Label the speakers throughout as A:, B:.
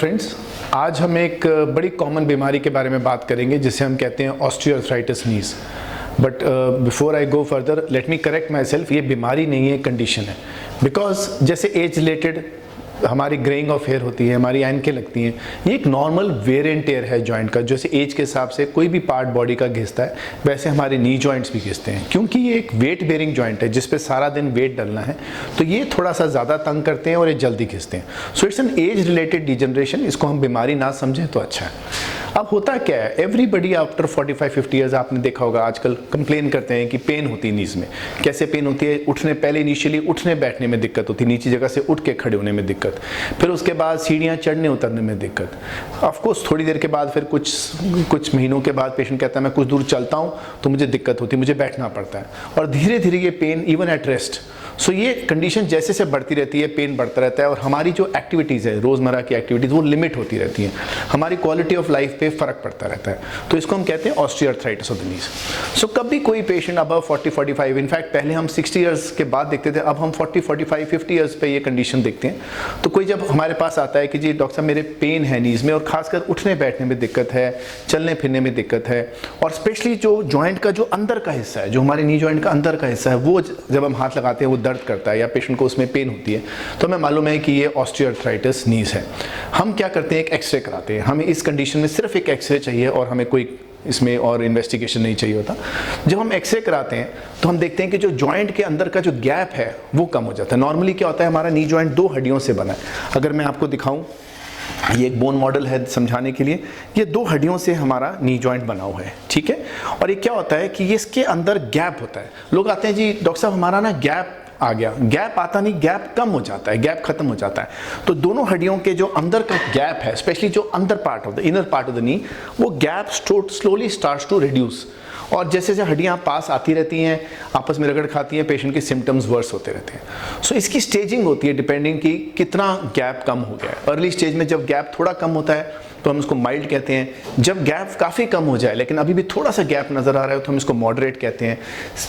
A: Friends, आज हम एक बड़ी कॉमन बीमारी के बारे में बात करेंगे जिसे हम कहते हैं osteoarthritis knees. But before I go further let me correct my self, ये बीमारी नहीं है, कंडीशन है। बिकॉज जैसे एज रिलेटेड हमारी ग्रेइंग ऑफ हेयर होती है, हमारी ऐनकें लगती हैं, ये एक नॉर्मल वेयर एंड टेयर है जॉइंट का। जैसे एज के हिसाब से कोई भी पार्ट बॉडी का घिसता है, वैसे हमारे नी जॉइंट्स भी घिसते हैं। क्योंकि ये एक वेट बेयरिंग जॉइंट है जिस पे सारा दिन वेट डलना है, तो ये थोड़ा सा ज़्यादा तंग करते हैं और ये जल्दी घिसते हैं। So it's an age related degeneration. इसको हम बीमारी ना समझें तो अच्छा है। अब होता क्या है, एवरीबडी आफ्टर 45-50 ईयर्स, आपने देखा होगा आजकल कंप्लेन करते हैं कि पेन होती है नीज में। कैसे पेन होती है? उठने पहले इनिशियली उठने बैठने में दिक्कत होती है, नीची जगह से उठ के खड़े होने में दिक्कत, फिर उसके बाद सीढ़ियाँ चढ़ने उतरने में दिक्कत। ऑफकोर्स थोड़ी देर के बाद फिर कुछ महीनों के बाद पेशेंट कहता है मैं कुछ दूर चलता हूँ तो मुझे दिक्कत होती है, मुझे बैठना पड़ता है, और धीरे धीरे ये पेन इवन एट रेस्ट। सो ये कंडीशन जैसे से बढ़ती रहती है, पेन बढ़ता रहता है, और हमारी जो एक्टिविटीज़ है, रोज़मर्रा की एक्टिविटीज़, वो लिमिट होती रहती हैं। हमारी क्वालिटी ऑफ लाइफ पे फ़र्क पड़ता रहता है। तो इसको हम कहते हैं ऑस्टियोआर्थराइटिस ऑफ द नीज। सो कभी कोई पेशेंट अबव 40-45, इनफैक्ट पहले हम 60 ईयर्स के बाद देखते थे, अब हम 40-45-50 ईयर्स पे ये कंडीशन देखते हैं। तो कोई जब हमारे पास आता है कि जी डॉक्टर साहब मेरे पेन है नीज में, और खासकर उठने बैठने में दिक्कत है, चलने फिरने में दिक्कत है, और स्पेशली जो जॉइंट का जो अंदर का हिस्सा है, जो हमारे नी जॉइंट का अंदर का हिस्सा है, वो जब हम हाथ लगाते हैं वो दर्द करता है या पेशेंट को उसमें पेन होती है, तो हमें मालूम है कि ये ऑस्टियोआर्थराइटिस नीज है। हम क्या करते हैं, एक एक्सरे कराते हैं। हमें इस कंडीशन में सिर्फ एक एक्सरे चाहिए और हमें कोई इसमें और इन्वेस्टिगेशन नहीं चाहिए होता। जब हम एक्सरे कराते हैं तो हम देखते हैं कि जो जॉइंट के अंदर का जो गैप है वो कम हो जाता है। नॉर्मली क्या होता है, हमारा नी जॉइंट 2 हड्डियों से बना है। अगर मैं आपको दिखाऊं, ये एक बोन मॉडल है समझाने के लिए, ये 2 हड्डियों से हमारा नी जॉइंट बना हुआ है, ठीक है। और ये क्या होता है कि ये इसके अंदर गैप होता है। लोग आते हैं जी डॉक्टर साहब हमारा ना गैप आ गया, गैप आता नहीं, गैप कम हो जाता है, गैप खत्म हो जाता है। तो दोनों हड्डियों के जो अंदर का गैप है, स्पेशली जो अंदर part of the inner part of the knee, वो gap slowly starts to reduce. और जैसे जैसे हड्डियाँ पास आती रहती हैं, आपस में रगड़ खाती हैं, पेशेंट के सिम्टम्स वर्स होते रहते हैं। सो इसकी स्टेजिंग होती है डिपेंडिंग कि कितना गैप कम हो गया है। अर्ली स्टेज में जब गैप थोड़ा कम होता है तो हम इसको माइल्ड कहते हैं। जब गैप काफ़ी कम हो जाए लेकिन अभी भी थोड़ा सा गैप नज़र आ रहा है तो हम इसको मॉडरेट कहते हैं।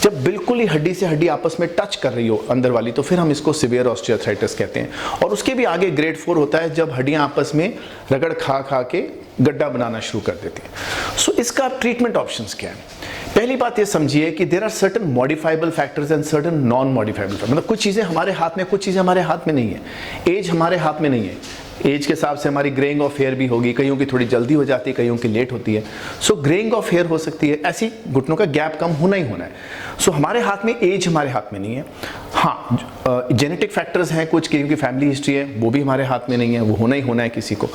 A: जब बिल्कुल ही हड्डी से हड्डी आपस में टच कर रही हो अंदर वाली, तो फिर हम इसको सिवियर ऑस्टियोआर्थराइटिस कहते हैं। और उसके भी आगे ग्रेड 4 होता है, जब हड्डियाँ आपस में रगड़ खा खा के गड्ढा बनाना शुरू कर देती हैं। सो इसका ट्रीटमेंट ऑप्शंस क्या है? पहली बात ये समझिए कि there are certain modifiable factors and certain non modifiable factors. मतलब कुछ चीज़ें हमारे हाथ में, कुछ चीज़ें हमारे हाथ में नहीं है। एज हमारे हाथ में नहीं है। एज के हिसाब से हमारी ग्रेइंग ऑफ हेयर भी होगी, कईयों की थोड़ी जल्दी हो जाती है, कईयों की लेट होती है। सो ग्रेइंग ऑफ हेयर हो सकती है, ऐसी घुटनों का गैप कम होना ही होना है। सो हमारे हाथ में, एज हमारे हाथ में नहीं है। हाँ, जेनेटिक फैक्टर्स हैं कुछ, क्योंकि फैमिली हिस्ट्री है, वो भी हमारे हाथ में नहीं है, वो होना ही होना है किसी को।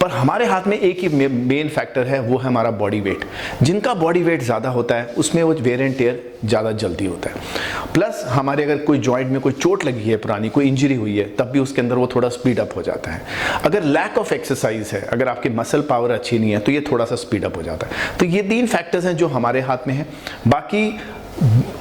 A: पर हमारे हाथ में एक ही मेन फैक्टर है, वो है हमारा बॉडी वेट। जिनका बॉडी वेट ज़्यादा होता है उसमें वो वेयर एंड टेयर ज़्यादा जल्दी होता है। प्लस हमारे अगर कोई जॉइंट में कोई चोट लगी है, पुरानी कोई इंजरी हुई है, तब भी उसके अंदर वो थोड़ा स्पीड अप हो जाता है। अगर लैक ऑफ एक्सरसाइज है, अगर आपकी मसल पावर अच्छी नहीं है, तो ये थोड़ा सा स्पीड अप हो जाता है। तो ये 3 फैक्टर्स हैं जो हमारे हाथ में हैं। बाकी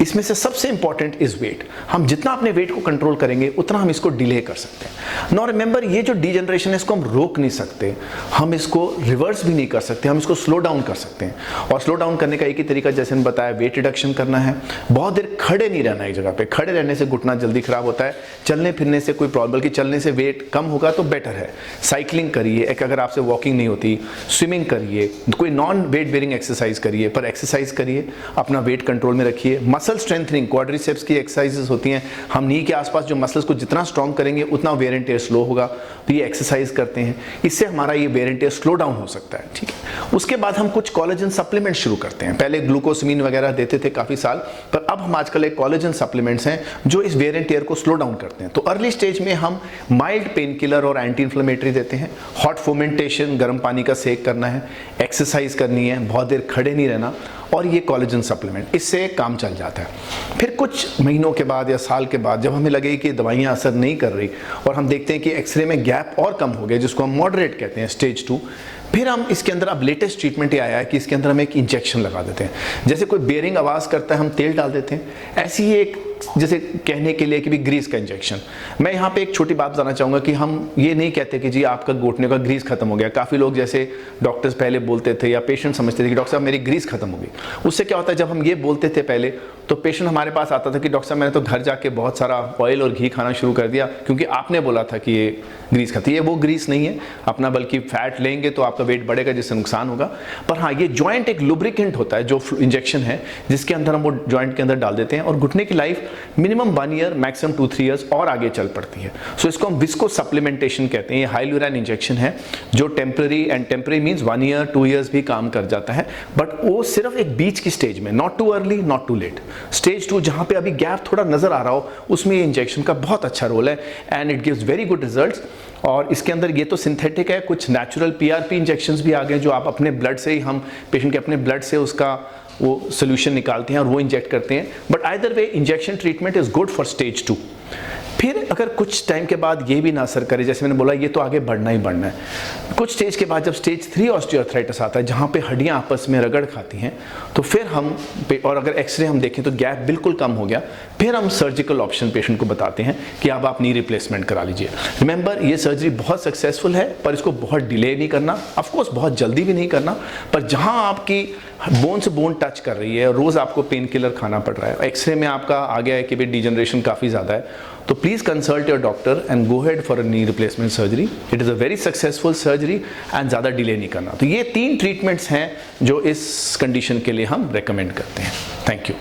A: इसमें से सबसे इंपॉर्टेंट इज वेट। हम जितना अपने वेट को कंट्रोल करेंगे उतना हम इसको डिले कर सकते हैं। नो रिमेंबर, ये जो डीजनरेशन है इसको हम रोक नहीं सकते, हम इसको रिवर्स भी नहीं कर सकते, हम इसको स्लो डाउन कर सकते हैं। और स्लो डाउन करने का एक ही तरीका, जैसे मैंने बताया, वेट रिडक्शन करना है। बहुत देर खड़े नहीं रहना एक जगह पे। खड़े रहने से घुटना जल्दी खराब होता है। चलने फिरने से कोई प्रॉब्लम, बल्कि चलने से वेट कम होगा तो बेटर है। साइकिलिंग करिए, एक अगर आपसे वॉकिंग नहीं होती, स्विमिंग करिए, कोई नॉन वेट बेयरिंग एक्सरसाइज करिए, पर एक्सरसाइज करिए, अपना वेट कंट्रोल में रखिए। मसल स्ट्रेंथनिंग, क्वाड्रिसेप्स की एक्सरसाइजेस होती हैं। हम नी के आसपास जो मसल्स को जितना स्ट्रॉन्ग करेंगे उतना वेयर एंड टेयर स्लो होगा, तो ये एक्सरसाइज करते हैं। इससे हमारा ये wear and tear slow down हो सकता है, ठीक है। उसके बाद हम कुछ कोलेजन सप्लीमेंट शुरू करते हैं। पहले ग्लूकोसमीन वगैरह देते थे काफ़ी साल, पर अब हम आजकल एक कोलेजन सप्लीमेंट्स हैं जो इस वेयर एंड टेयर को स्लो डाउन करते हैं। तो अर्ली स्टेज में हम माइल्ड पेन किलर और एंटी इन्फ्लेमेटरी देते हैं। हॉट फोमेंटेशन, गर्म पानी का सेक करना है, एक्सरसाइज करनी है, बहुत देर खड़े नहीं रहना, और ये कोलेजन सप्लीमेंट, इससे काम चल जाता है। फिर कुछ महीनों के बाद या साल के बाद जब हमें लगे कि दवाइयाँ असर नहीं कर रही और हम देखते हैं कि एक्सरे में गैप और कम हो गया, जिसको हम मॉडरेट कहते हैं, स्टेज 2, फिर हम इसके अंदर, अब लेटेस्ट ट्रीटमेंट ये आया है कि इसके अंदर हम एक इंजेक्शन लगा देते हैं। जैसे कोई बेयरिंग आवाज़ करता है, हम तेल डाल देते हैं, ऐसी ही एक जैसे कहने के लिए कि भी ग्रीस का इंजेक्शन, मैं यहाँ पे एक छोटी बात बताना चाहूँगा कि हम ये नहीं कहते कि जी आपका घुटने का ग्रीस खत्म हो गया। काफ़ी लोग जैसे डॉक्टर्स पहले बोलते थे या पेशेंट समझते थे कि डॉक्टर साहब मेरी ग्रीस खत्म हो गई। उससे क्या होता है, जब हम ये बोलते थे पहले तो पेशेंट हमारे पास आता था कि डॉक्टर साहब मैंने तो घर जाके बहुत सारा ऑयल और घी खाना शुरू कर दिया क्योंकि आपने बोला था कि ये ग्रीस खत्म। ये वो ग्रीस नहीं है अपना, बल्कि फैट लेंगे तो आपका वेट बढ़ेगा जिससे नुकसान होगा। पर हाँ, ये जॉइंट एक लुब्रिकेंट होता है जो इंजेक्शन है जिसके अंदर हम वो जॉइंट के अंदर डाल देते हैं और घुटने की life minimum 1 year maximum 2-3 years और आगे चल पड़ती है। सो इसको हम विस्को सप्लीमेंटेशन कहते हैं। ये हाइलुरैन इंजेक्शन है जो temporary, and temporary means 1 year 2 years भी काम कर जाता है, बट वो सिर्फ एक बीच की स्टेज में, not too early not too late, stage 2 जहां पे अभी गैप थोड़ा नजर आ रहा हो उसमें ये इंजेक्शन का बहुत अच्छा रोल है and it gives very good results. और इसके अंदर ये तो सिंथेटिक है, कुछ नेचुरल पीआरपी इंजेक्शंस भी आ गए जो आप अपने ब्लड से ही, हम पेशेंट के अपने ब्लड से उसका वो सोल्यूशन निकालते हैं और वो इंजेक्ट करते हैं। But either way injection treatment is good for stage 2। फिर अगर कुछ टाइम के बाद ये भी ना असर करे, जैसे मैंने बोला ये तो आगे बढ़ना ही बढ़ना है, कुछ स्टेज के बाद जब स्टेज 3 ऑस्टियोआर्थराइटिस आता है जहाँ पे हड्डियाँ आपस में रगड़ खाती हैं, तो फिर हम, और अगर एक्सरे हम देखें तो गैप बिल्कुल कम हो गया, फिर हम सर्जिकल ऑप्शन पेशेंट को बताते हैं कि अब आप नी रिप्लेसमेंट करा लीजिए। रिमेंबर, ये सर्जरी बहुत सक्सेसफुल है पर इसको बहुत डिले नहीं करना, ऑफकोर्स बहुत जल्दी भी नहीं करना, पर जहाँ आपकी बोन से बोन टच कर रही है, रोज़ आपको पेन किलर खाना पड़ रहा है, एक्सरे में आपका आ गया है कि भाई डिजनरेशन काफ़ी ज़्यादा है, तो please consult your doctor and go head for a knee replacement surgery. It is a very successful surgery and ज़्यादा डिले नहीं करना। तो ये 3 ट्रीटमेंट्स हैं जो इस कंडीशन के लिए हम रेकमेंड करते हैं। Thank you.